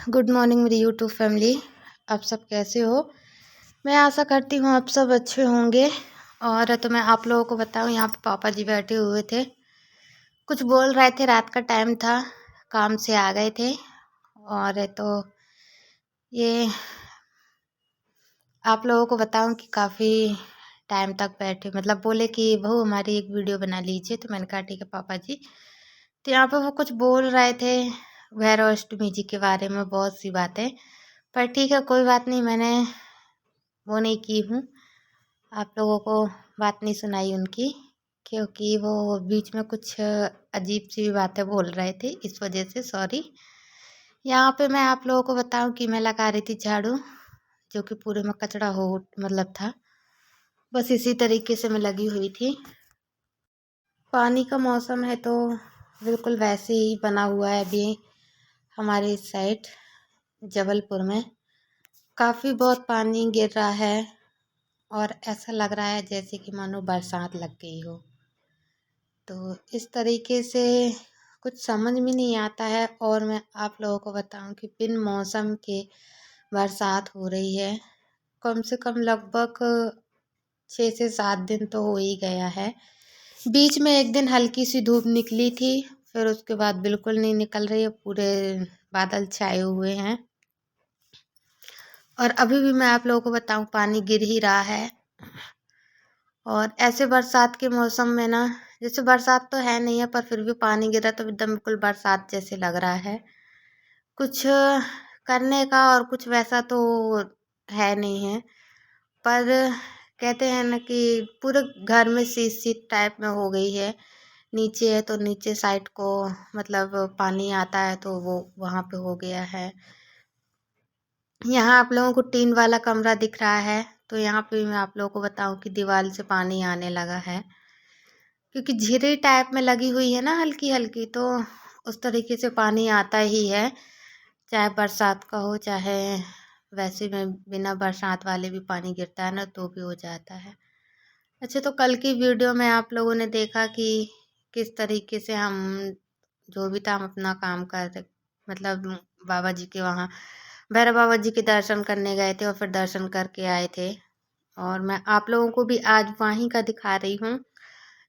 Good morning मेरी YouTube family. आप सब कैसे हो? मैं आशा करती हूँ आप सब अच्छे होंगे। और तो मैं आप लोगों को बताऊँ, यहाँ पे पापा जी बैठे हुए थे, कुछ बोल रहे थे। रात का टाइम था, काम से आ गए थे। और तो ये आप लोगों को बताऊँ कि काफ़ी टाइम तक बैठे, मतलब बोले कि बहू हमारी एक वीडियो बना लीजिए। तो मैंने कहा ठीक है पापा जी। तो यहाँ पे वो कुछ बोल रहे थे भैरवाष्टमी जी के बारे में, बहुत सी बातें। पर ठीक है, कोई बात नहीं, मैंने वो नहीं की हूँ, आप लोगों को बात नहीं सुनाई उनकी, क्योंकि वो बीच में कुछ अजीब सी बातें बोल रहे थे, इस वजह से सॉरी। यहाँ पे मैं आप लोगों को बताऊं कि मैं लगा रही थी झाड़ू, जो कि पूरे में कचरा हो मतलब था, बस इसी तरीके से मैं लगी हुई थी। पानी का मौसम है तो बिल्कुल वैसे ही बना हुआ है अभी हमारे इस साइड जबलपुर में। काफ़ी बहुत पानी गिर रहा है और ऐसा लग रहा है जैसे कि मानो बरसात लग गई हो। तो इस तरीके से कुछ समझ में नहीं आता है। और मैं आप लोगों को बताऊं कि बिन मौसम के बरसात हो रही है, कम से कम लगभग 6 से 7 दिन तो हो ही गया है। बीच में एक दिन हल्की सी धूप निकली थी, फिर उसके बाद बिल्कुल नहीं निकल रही है, पूरे बादल छाए हुए हैं। और अभी भी मैं आप लोगों को बताऊं, पानी गिर ही रहा है। और ऐसे बरसात के मौसम में ना, जैसे बरसात तो है नहीं है, पर फिर भी पानी गिरा तो एकदम बिल्कुल बरसात जैसे लग रहा है। कुछ करने का और कुछ वैसा तो है नहीं है, पर कहते हैं ना कि पूरे घर में शीत शीत टाइप में हो गई है। नीचे है तो नीचे साइड को मतलब पानी आता है तो वो वहाँ पे हो गया है। यहाँ आप लोगों को टीन वाला कमरा दिख रहा है, तो यहाँ पे मैं आप लोगों को बताऊं कि दीवार से पानी आने लगा है, क्योंकि झिरी टाइप में लगी हुई है ना हल्की हल्की, तो उस तरीके से पानी आता ही है। चाहे बरसात का हो, चाहे वैसे में बिना बरसात वाले भी पानी गिरता है ना, तो भी हो जाता है। अच्छा, तो कल की वीडियो में आप लोगों ने देखा कि किस तरीके से हम जो भी था हम अपना काम कर, मतलब बाबा जी के वहाँ भैरव बाबा जी के दर्शन करने गए थे और फिर दर्शन करके आए थे। और मैं आप लोगों को भी आज वहीं का दिखा रही हूँ,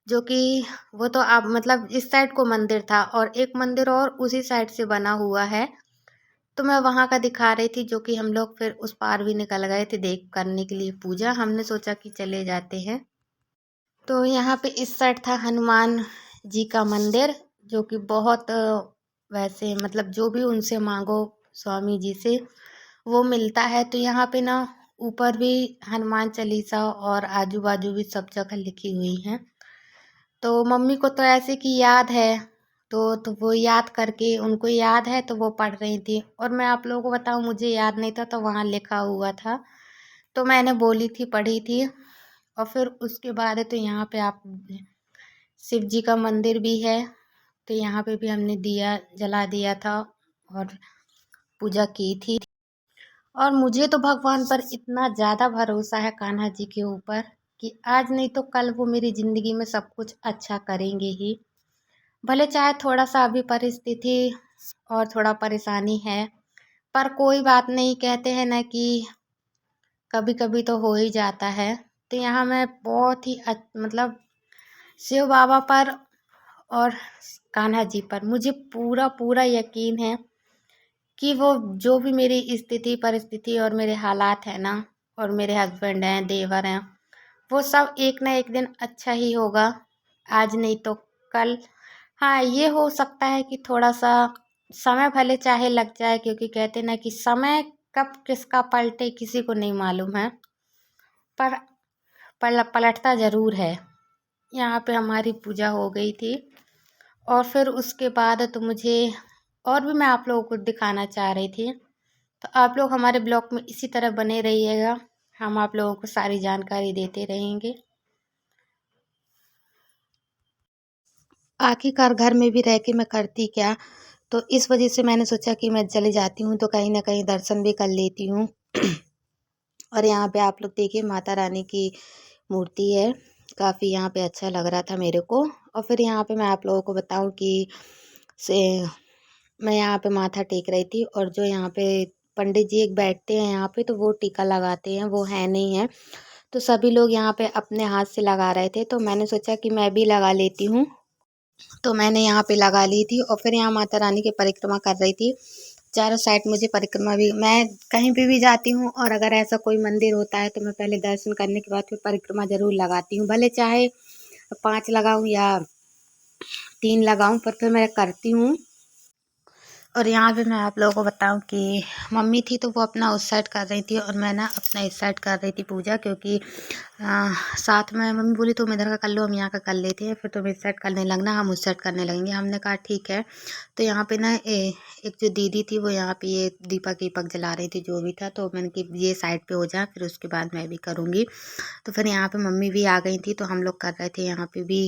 जो कि वो तो आप मतलब इस साइड को मंदिर था और एक मंदिर और उसी साइड से बना हुआ है, तो मैं वहाँ का दिखा रही थी। जो कि हम लोग फिर उस पार भी निकल गए थे देख करने के लिए पूजा, हमने सोचा कि चले जाते हैं। तो यहाँ पे इस साइड था हनुमान जी का मंदिर, जो कि बहुत वैसे मतलब जो भी उनसे मांगो स्वामी जी से वो मिलता है। तो यहाँ पे ना ऊपर भी हनुमान चालीसा और आजू बाजू भी सब जगह लिखी हुई हैं। तो मम्मी को तो ऐसे कि याद है, तो वो याद करके उनको याद है तो वो पढ़ रही थी। और मैं आप लोगों को बताऊं, मुझे याद नहीं था तो वहाँ लिखा हुआ था, तो मैंने बोली थी, पढ़ी थी। और फिर उसके बाद है तो यहाँ पे आप शिव जी का मंदिर भी है, तो यहाँ पे भी हमने दिया जला दिया था और पूजा की थी। और मुझे तो भगवान पर इतना ज़्यादा भरोसा है, कान्हा जी के ऊपर, कि आज नहीं तो कल वो मेरी ज़िंदगी में सब कुछ अच्छा करेंगे ही। भले चाहे थोड़ा सा अभी परिस्थिति और थोड़ा परेशानी है, पर कोई बात नहीं, कहते हैं ना कि कभी कभी तो हो ही जाता है। तो यहाँ मैं बहुत ही मतलब शिव बाबा पर और कान्हा जी पर मुझे पूरा पूरा यकीन है कि वो जो भी मेरी स्थिति परिस्थिति और मेरे हालात हैं ना, और मेरे हस्बैंड हैं, देवर हैं, वो सब एक ना एक दिन अच्छा ही होगा। आज नहीं तो कल। हाँ, ये हो सकता है कि थोड़ा सा समय भले चाहे लग जाए, क्योंकि कहते ना कि समय कब किसका पलटे किसी को नहीं मालूम है, पर पलटता ज़रूर है। यहाँ पे हमारी पूजा हो गई थी और फिर उसके बाद तो मुझे और भी मैं आप लोगों को दिखाना चाह रही थी। तो आप लोग हमारे ब्लॉग में इसी तरह बने रहिएगा, हम आप लोगों को सारी जानकारी देते रहेंगे। आखिरकार घर में भी रह के मैं करती क्या, तो इस वजह से मैंने सोचा कि मैं चले जाती हूँ तो कहीं ना कहीं दर्शन भी कर लेती हूँ। और यहाँ पे आप लोग देखिए माता रानी की मूर्ति है, काफ़ी यहाँ पे अच्छा लग रहा था मेरे को। और फिर यहाँ पे मैं आप लोगों को बताऊँ कि से मैं यहाँ पे माथा टेक रही थी और जो यहाँ पे पंडित जी एक बैठते हैं यहाँ पे, तो वो टीका लगाते हैं, वो है नहीं है। तो सभी लोग यहाँ पे अपने हाथ से लगा रहे थे, तो मैंने सोचा कि मैं भी लगा लेती हूँ। तो मैंने यहाँ पे लगा ली थी और फिर यहाँ माता रानी की परिक्रमा कर रही थी। चारों साइड मुझे परिक्रमा भी, मैं कहीं पे भी जाती हूँ और अगर ऐसा कोई मंदिर होता है तो मैं पहले दर्शन करने के बाद फिर परिक्रमा जरूर लगाती हूँ, भले चाहे 5 लगाऊं या 3 लगाऊं, पर फिर मैं करती हूँ। और यहाँ पे मैं आप लोगों को बताऊं कि मम्मी थी तो वो अपना उस साइड कर रही थी और मैं ना अपना इस साइड कर रही थी पूजा, क्योंकि साथ में मम्मी बोली तुम इधर का कर लो, हम यहाँ का कर लेते हैं, फिर तुम इस साइड करने लगना, हम उस साइड करने लगेंगे। हमने कहा ठीक है। तो यहाँ पे ना एक जो दीदी थी वो यहाँ पे ये दीपक वीपक जला रही थी, जो भी था, तो मैंने कि ये साइड पे हो जाए, फिर उसके बाद मैं भी करूँगी। तो फिर यहाँ पे मम्मी भी आ गई थी तो हम लोग कर रहे थे यहाँ पे भी।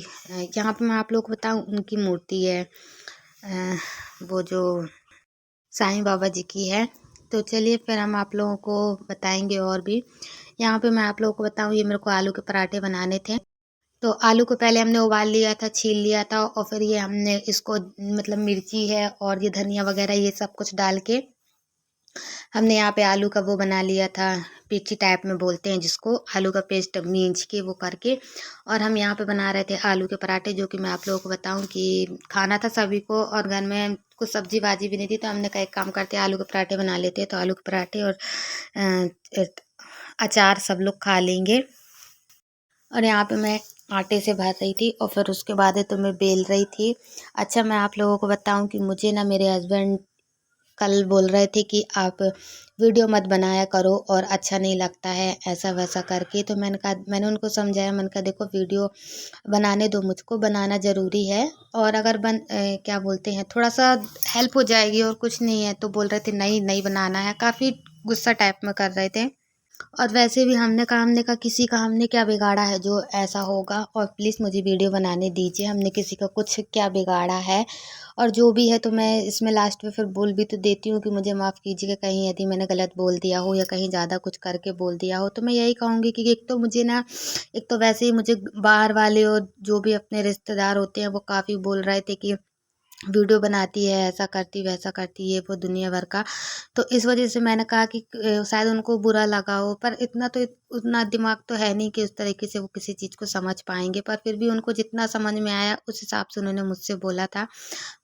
यहाँ पे मैं आप लोग को बताऊँ, उनकी मूर्ति है, वो जो साईं बाबा जी की है। तो चलिए फिर हम आप लोगों को बताएंगे और भी। यहाँ पे मैं आप लोगों को बताऊँ, ये मेरे को आलू के पराठे बनाने थे। तो आलू को पहले हमने उबाल लिया था, छील लिया था और फिर ये हमने इसको मतलब मिर्ची है और ये धनिया वगैरह ये सब कुछ डाल के हमने यहाँ पे आलू का वो बना लिया था, पीची टाइप में बोलते हैं जिसको, आलू का पेस्ट मींच के वो करके। और हम यहाँ पे बना रहे थे आलू के पराठे, जो कि मैं आप लोगों को बताऊं कि खाना था सभी को और घर में कुछ सब्जी भाजी भी नहीं थी, तो हमने कहा एक काम करते हैं आलू के पराठे बना लेते हैं। तो आलू के पराठे और अचार सब लोग खा लेंगे। और यहाँ पे मैं आटे से भर रही थी और फिर उसके बाद है तो मैं बेल रही थी। अच्छा, मैं आप लोगों को बताऊं कि मुझे ना मेरे हस्बैंड कल बोल रहे थे कि आप वीडियो मत बनाया करो और अच्छा नहीं लगता है ऐसा वैसा करके। तो मैंने कहा, मैंने उनको समझाया, मैंने कहा देखो वीडियो बनाने दो, मुझको बनाना ज़रूरी है और अगर क्या बोलते हैं, थोड़ा सा हेल्प हो जाएगी और कुछ नहीं है। तो बोल रहे थे नहीं नहीं बनाना है, काफ़ी गुस्सा टाइप में कर रहे थे। और वैसे भी हमने कहा किसी का हमने क्या बिगाड़ा है जो ऐसा होगा, और प्लीज़ मुझे वीडियो बनाने दीजिए, हमने किसी का कुछ क्या बिगाड़ा है। और जो भी है तो मैं इसमें लास्ट में फिर बोल भी तो देती हूँ कि मुझे माफ़ कीजिएगा कहीं यदि मैंने गलत बोल दिया हो या कहीं ज़्यादा कुछ करके बोल दिया हो। तो मैं यही कहूँगी कि एक तो मुझे ना, एक तो वैसे ही मुझे बाहर वाले और जो भी अपने रिश्तेदार होते हैं वो काफ़ी बोल रहे थे कि वीडियो बनाती है, ऐसा करती वैसा करती, ये वो दुनिया भर का। तो इस वजह से मैंने कहा कि शायद उनको बुरा लगा हो, पर इतना तो उतना दिमाग तो है नहीं कि उस तरीके से वो किसी चीज़ को समझ पाएंगे। पर फिर भी उनको जितना समझ में आया उस हिसाब से उन्होंने मुझसे बोला था।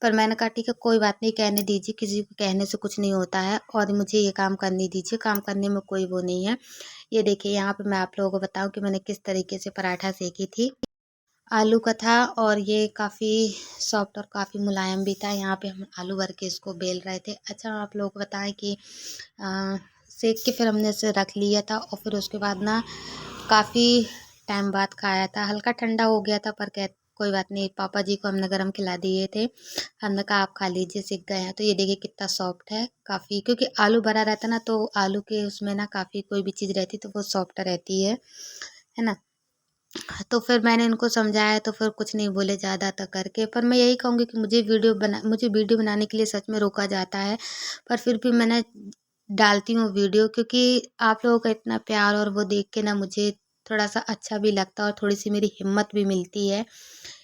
पर मैंने कहा ठीक है कोई बात नहीं, कहने दीजिए, किसी को कहने से कुछ नहीं होता है और मुझे ये काम करने दीजिए, काम करने में कोई वो नहीं है। ये देखिए यहाँ पे मैं आप लोगों को बताऊँ कि मैंने किस तरीके से पराठा सेकी थी। आलू का था और ये काफ़ी सॉफ्ट और काफ़ी मुलायम भी था। यहाँ पे हम आलू भर के इसको बेल रहे थे। अच्छा, आप लोगों को बताएं कि सेक के फिर हमने इसे रख लिया था और फिर उसके बाद ना काफ़ी टाइम बाद खाया था। हल्का ठंडा हो गया था पर कह कोई बात नहीं, पापा जी को हमने गरम खिला दिए थे। हमने कहा आप खा लीजिए, सिक गए हैं। तो ये देखिए कितना सॉफ्ट है काफ़ी, क्योंकि आलू भरा रहता ना तो आलू के उसमें ना काफ़ी कोई भी चीज़ रहती तो वो सॉफ्ट रहती है ना। तो फिर मैंने इनको समझाया तो फिर कुछ नहीं बोले ज़्यादा तक करके। पर मैं यही कहूँगी कि मुझे वीडियो बनाने के लिए सच में रोका जाता है, पर फिर भी मैंने डालती हूँ वीडियो, क्योंकि आप लोगों का इतना प्यार और वो देख के ना मुझे थोड़ा-सा अच्छा भी लगता है और थोड़ी-सी मेरी हिम्मत भी मिलती है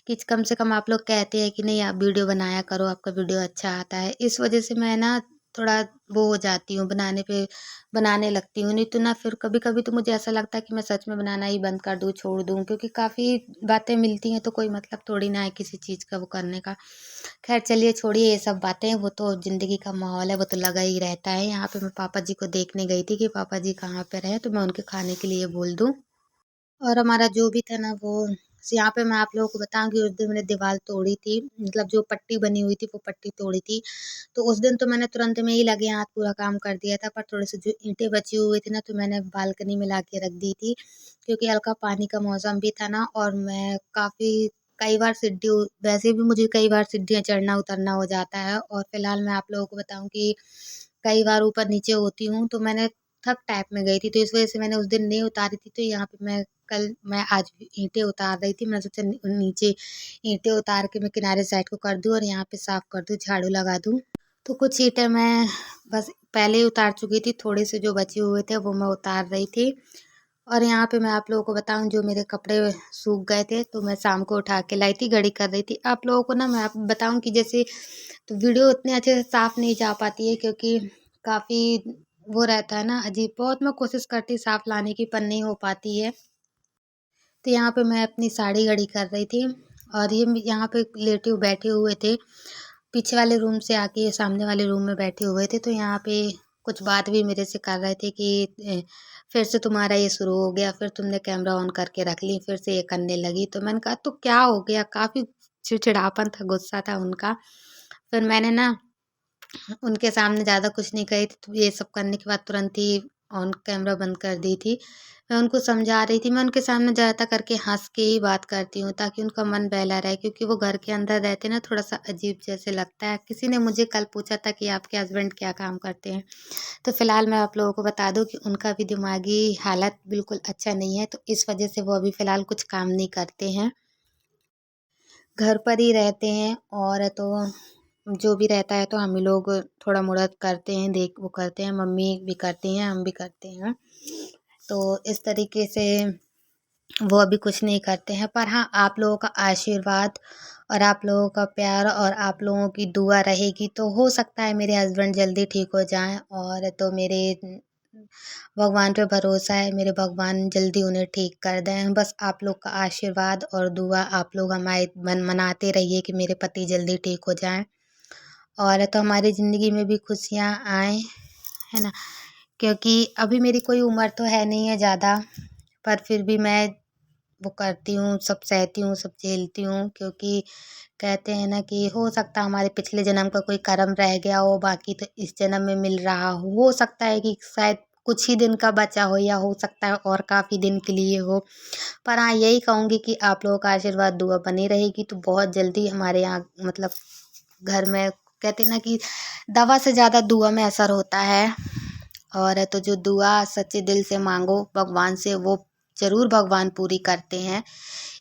कि कम से कम आप लोग कहते हैं कि नहीं आप वीडियो बनाया करो, आपका वीडियो अच्छा आता है। इस वज़ह से मैं ना थोड़ा वो हो जाती हूँ, बनाने लगती हूँ। नहीं तो ना फिर कभी-कभी तो मुझे ऐसा लगता है कि मैं सच में बनाना ही बंद कर दूँ, छोड़ दूँ, क्योंकि काफ़ी बातें मिलती हैं तो कोई मतलब थोड़ी ना है किसी चीज़ का वो करने का। ख़ैर चलिए छोड़िए ये सब बातें, वो तो ज़िंदगी का माहौल है, वो तो लगा ही रहता है। यहाँ पे मैं पापा जी को देखने गई थी कि पापा जी कहाँ पे रहे, तो मैं उनके खाने के लिए बोल दूँ। और हमारा जो भी था ना वो, यहाँ पे मैं आप लोगों को बताऊँ कि उस दिन मैंने दीवार तोड़ी थी, मतलब जो पट्टी बनी हुई थी वो पट्टी तोड़ी थी। तो उस दिन तो मैंने तुरंत में ही लगे हाथ पूरा काम कर दिया था, पर थोड़े से जो ईंटें बची हुई थी ना तो मैंने बालकनी में लाके रख दी थी, क्योंकि हल्का पानी का मौसम भी था ना और मैं काफ़ी कई बार वैसे भी मुझे कई बार सीढ़ियाँ चढ़ना उतरना हो जाता है। और फिलहाल मैं आप लोगों को बताऊँ कि कई बार ऊपर नीचे होती हूँ, तो मैंने थक टाइप में गई थी, तो इस वज़ह से मैंने उस दिन नहीं उतारी थी। तो यहाँ पे मैं आज ईंटें उतार रही थी, मैंने सोचा नीचे ईंटें उतार के मैं किनारे साइड को कर दूँ और यहाँ पे साफ कर दूँ, झाड़ू लगा दूँ। तो कुछ ईंटें मैं बस पहले ही उतार चुकी थी, थोड़े से जो बचे हुए थे वो मैं उतार रही थी। और यहाँ पे मैं आप लोगों को बताऊँ, जो मेरे कपड़े सूख गए थे तो मैं शाम को उठा के लाई थी, घड़ी कर रही थी। आप लोगों को ना मैं आप बताऊँ कि जैसे तो वीडियो उतने अच्छे से साफ नहीं जा पाती है, क्योंकि काफ़ी वो रहता है ना अजीब। बहुत मैं कोशिश करती साफ लाने की, पर नहीं हो पाती है। तो यहाँ पे मैं अपनी साड़ी घड़ी कर रही थी, और ये यहाँ पे रिलेटिव बैठे हुए थे, पीछे वाले रूम से आके ये सामने वाले रूम में बैठे हुए थे। तो यहाँ पे कुछ बात भी मेरे से कर रहे थे कि फिर से तुम्हारा ये शुरू हो गया, फिर तुमने कैमरा ऑन करके रख ली, फिर से ये करने लगी। तो मैंने कहा तो क्या हो गया, काफ़ी चिड़चिड़ापन था, गुस्सा था उनका। फिर मैंने ना उनके सामने ज़्यादा कुछ नहीं कही थी, तो ये सब करने के बाद तुरंत ही ऑन कैमरा बंद कर दी थी। मैं उनको समझा रही थी, मैं उनके सामने ज़्यादातर करके हँस के ही बात करती हूँ, ताकि उनका मन बहला रहे, क्योंकि वो घर के अंदर रहते ना, थोड़ा-सा अजीब जैसे लगता है। किसी ने मुझे कल पूछा था कि आपके हस्बैंड क्या काम करते हैं? तो फिलहाल मैं आप लोगों को बता दूँ कि उनका भी दिमागी हालत बिल्कुल अच्छा नहीं है, तो इस वजह से वो अभी फिलहाल कुछ काम नहीं करते हैं। घर पर ही रहते हैं, और तो जो भी रहता है तो हम ही लोग थोड़ा-मोड़ा करते हैं, देख वो करते हैं, मम्मी भी करती हैं, हम भी करते हैं। तो इस तरीके से वो अभी कुछ नहीं करते हैं, पर हाँ, आप लोगों का आशीर्वाद और आप लोगों का प्यार और आप लोगों की दुआ रहेगी तो हो सकता है मेरे हस्बैंड जल्दी ठीक हो जाएँ, और तो मेरे भगवान पे भरोसा है, मेरे भगवान जल्दी उन्हें ठीक कर दें। बस आप लोग का आशीर्वाद और दुआ आप लोग हमारे मनाते रहिए कि मेरे पति जल्दी ठीक हो जाएँ, और तो हमारी ज़िंदगी में भी खुशियाँ आएँ, है ना? क्योंकि अभी मेरी कोई उम्र तो है नहीं है ज़्यादा, पर फिर भी मैं वो करती हूँ, सब सहती हूँ, सब झेलती हूँ, क्योंकि कहते हैं ना कि हो सकता है हमारे पिछले जन्म का कोई कर्म रह गया हो, बाकी तो इस जन्म में मिल रहा हो। हो सकता है कि शायद कुछ ही दिन का बचा हो, या हो सकता है और काफ़ी दिन के लिए हो। पर हाँ, यही कहूँगी कि आप लोगों का आशीर्वाद, दुआ बनी रहेगी तो बहुत जल्दी हमारे यहाँ मतलब घर में, कहते हैं ना कि दवा से ज़्यादा दुआ में असर होता है। और तो जो दुआ सच्चे दिल से मांगो भगवान से, वो ज़रूर भगवान पूरी करते हैं।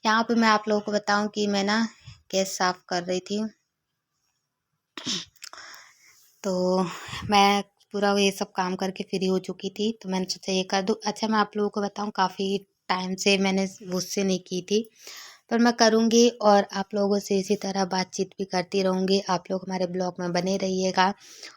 यहाँ पे मैं आप लोगों को बताऊँ कि मैं ना गैस साफ़ कर रही थी, तो मैं पूरा ये सब काम करके फ्री हो चुकी थी, तो मैंने सोचा ये कर दूँ। अच्छा, मैं आप लोगों को बताऊँ, काफ़ी टाइम से मैंने उससे नहीं की थी, पर मैं करूँगी, और आप लोगों से इसी तरह बातचीत भी करती रहूँगी। आप लोग हमारे ब्लॉग में बने रहिएगा,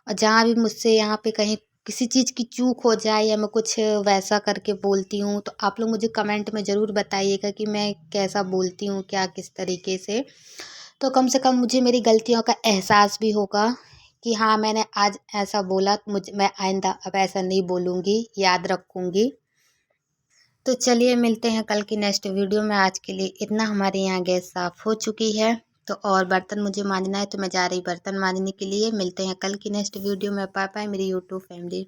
और जहाँ भी मुझसे यहाँ पे कहीं किसी चीज़ की चूक हो जाए, या मैं कुछ वैसा करके बोलती हूँ, तो आप लोग मुझे कमेंट में ज़रूर बताइएगा कि मैं कैसा बोलती हूँ, क्या किस तरीके से। तो कम से कम मुझे मेरी गलतियों का एहसास भी होगा कि हाँ, मैंने आज ऐसा बोला, मैं आइंदा अब ऐसा नहीं बोलूँगी, याद रखूँगी। तो चलिए मिलते हैं कल की नेक्स्ट वीडियो में। आज के लिए इतना। हमारे यहाँ गैस साफ़ हो चुकी है, तो और बर्तन मुझे मांजना है, तो मैं जा रही बर्तन मांजने के लिए। मिलते हैं कल की नेक्स्ट वीडियो में। बाय बाय मेरी यूट्यूब फैमिली।